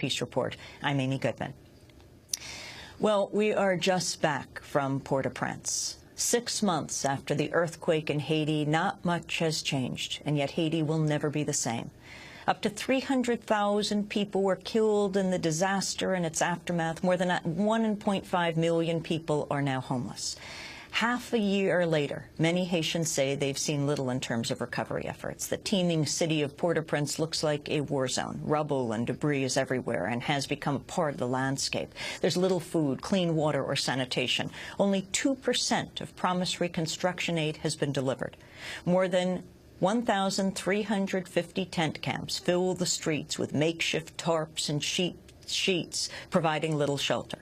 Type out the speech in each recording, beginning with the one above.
Peace Report. I'm Amy Goodman. Well, we are just back from Port-au-Prince. 6 months after the earthquake in Haiti, not much has changed, and yet Haiti will never be the same. Up to 300,000 people were killed in the disaster and its aftermath. More than 1.5 million people are now homeless. Half a year later, many Haitians say they've seen little in terms of recovery efforts. The teeming city of Port-au-Prince looks like a war zone. Rubble and debris is everywhere and has become a part of the landscape. There's little food, clean water, or sanitation. Only 2% of promised reconstruction aid has been delivered. More than 1,350 tent camps fill the streets with makeshift tarps and sheets, providing little shelter.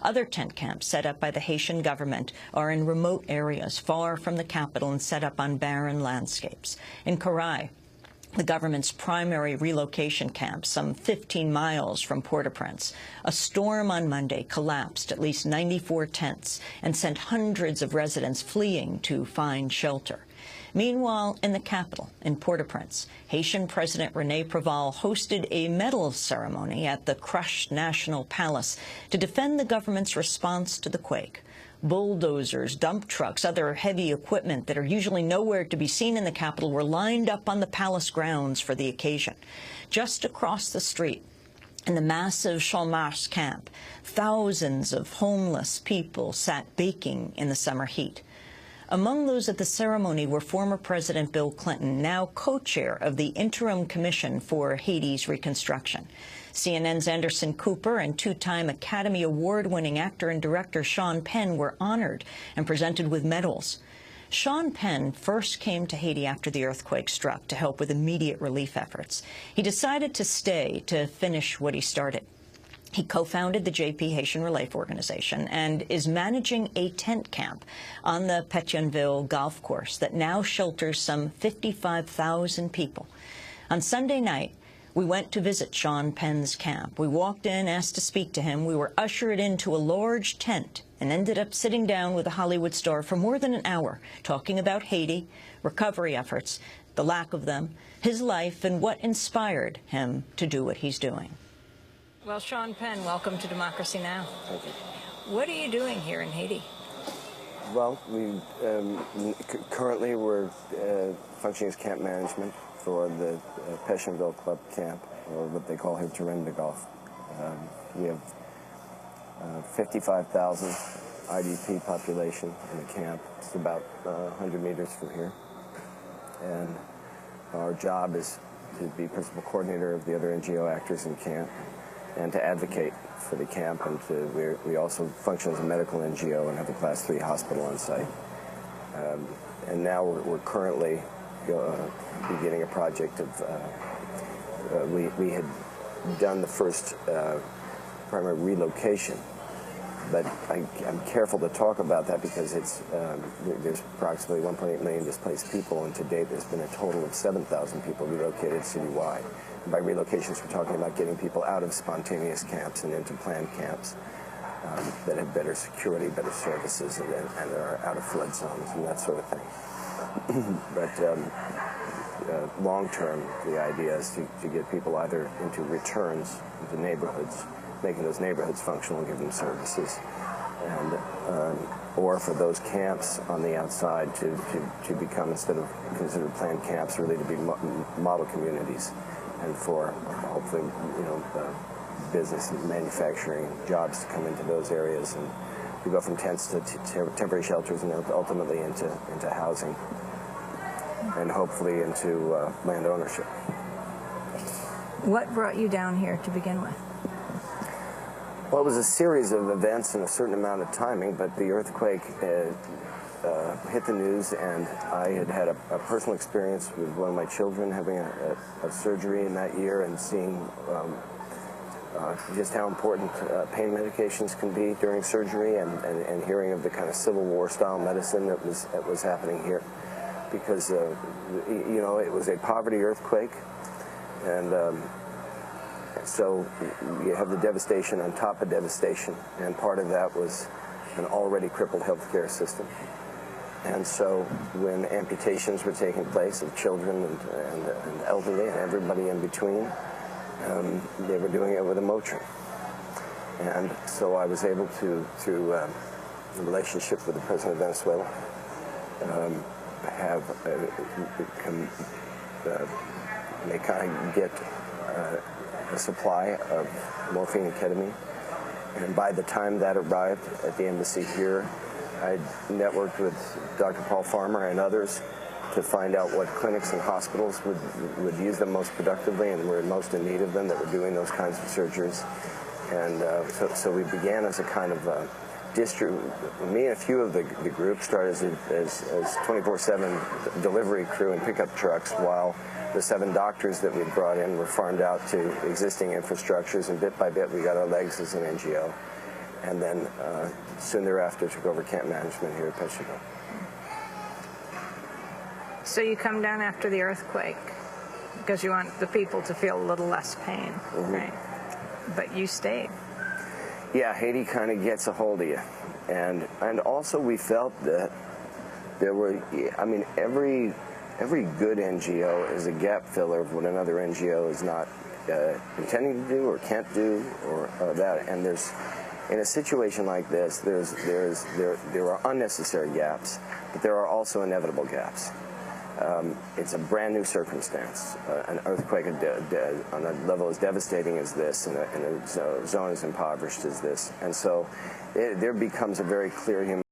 Other tent camps set up by the Haitian government are in remote areas far from the capital and set up on barren landscapes. In Caray, the government's primary relocation camp, some 15 miles from Port-au-Prince, a storm on Monday collapsed at least 94 tents and sent hundreds of residents fleeing to find shelter. Meanwhile, in the capital, in Port-au-Prince, Haitian President René Préval hosted a medal ceremony at the crushed National Palace to defend the government's response to the quake. Bulldozers, dump trucks, other heavy equipment that are usually nowhere to be seen in the capital were lined up on the palace grounds for the occasion. Just across the street, in the massive Chalmers camp, thousands of homeless people sat baking in the summer heat. Among those at the ceremony were former President Bill Clinton, now co-chair of the Interim Commission for Haiti's Reconstruction. CNN's Anderson Cooper and two-time Academy Award-winning actor and director Sean Penn were honored and presented with medals. Sean Penn first came to Haiti after the earthquake struck to help with immediate relief efforts. He decided to stay to finish what he started. He co-founded the Haitian Relief Organization and is managing a tent camp on the Petionville golf course that now shelters some 55,000 people. On Sunday night, we went to visit Sean Penn's camp. We walked in, asked to speak to him. We were ushered into a large tent and ended up sitting down with a Hollywood star for more than an hour, talking about Haiti, recovery efforts, the lack of them, his life, and what inspired him to do what he's doing. Well, Sean Penn, welcome to Democracy Now! Thank you. What are you doing here in Haiti? Well, currently we're functioning as camp management for the Petionville Club camp, or what they call here Terrain Golf. We have 55,000 IDP population in the camp. It's about 100 meters from here. And our job is to be principal coordinator of the other NGO actors in camp, and to advocate for the camp, and we also function as a medical NGO and have a Class 3 hospital on site. And now we're currently beginning a project of, we had done the first primary relocation, but I'm careful to talk about that because there's approximately 1.8 million displaced people, and to date there's been a total of 7,000 people relocated citywide. And by relocations, we're talking about getting people out of spontaneous camps and into planned camps that have better security, better services, and are out of flood zones and that sort of thing. But long term, the idea is to get people either into returns into neighborhoods, making those neighborhoods functional and give them services, and or for those camps on the outside to become, instead of considered planned camps, really to be model communities, and for hopefully, business and manufacturing jobs to come into those areas, and we go from tents to temporary shelters, and ultimately into housing, and hopefully into land ownership. What brought you down here to begin with? Well, it was a series of events and a certain amount of timing, but the earthquake hit the news, and I had a personal experience with one of my children having a surgery in that year, and seeing just how important pain medications can be during surgery, and hearing of the kind of Civil War style medicine that was happening here, because it was a poverty earthquake, and so you have the devastation on top of devastation, and part of that was an already crippled healthcare system. And so when amputations were taking place of children and elderly and everybody in between, they were doing it with a Motrin. And so I was able to, through a relationship with the President of Venezuela, they kind of get a supply of morphine and ketamine. And by the time that arrived at the embassy here, I networked with Dr. Paul Farmer and others to find out what clinics and hospitals would use them most productively and were most in need of them that were doing those kinds of surgeries. And so we began as a kind of me and a few of the groups started as 24/7 delivery crew and pickup trucks, while the 7 doctors that we brought in were farmed out to existing infrastructures, and bit by bit we got our legs as an NGO. And then soon thereafter took over camp management here at Petionville. So you come down after the earthquake because you want the people to feel a little less pain, right? But you stayed. Yeah, Haiti kind of gets a hold of you. And also we felt that there were, I mean, every good NGO is a gap filler of what another NGO is not intending to do or can't do or that. And there's, in a situation like this, there are unnecessary gaps, but there are also inevitable gaps. It's a brand new circumstance, an earthquake on a level as devastating as this, and a zone as impoverished as this. And so there becomes a very clear human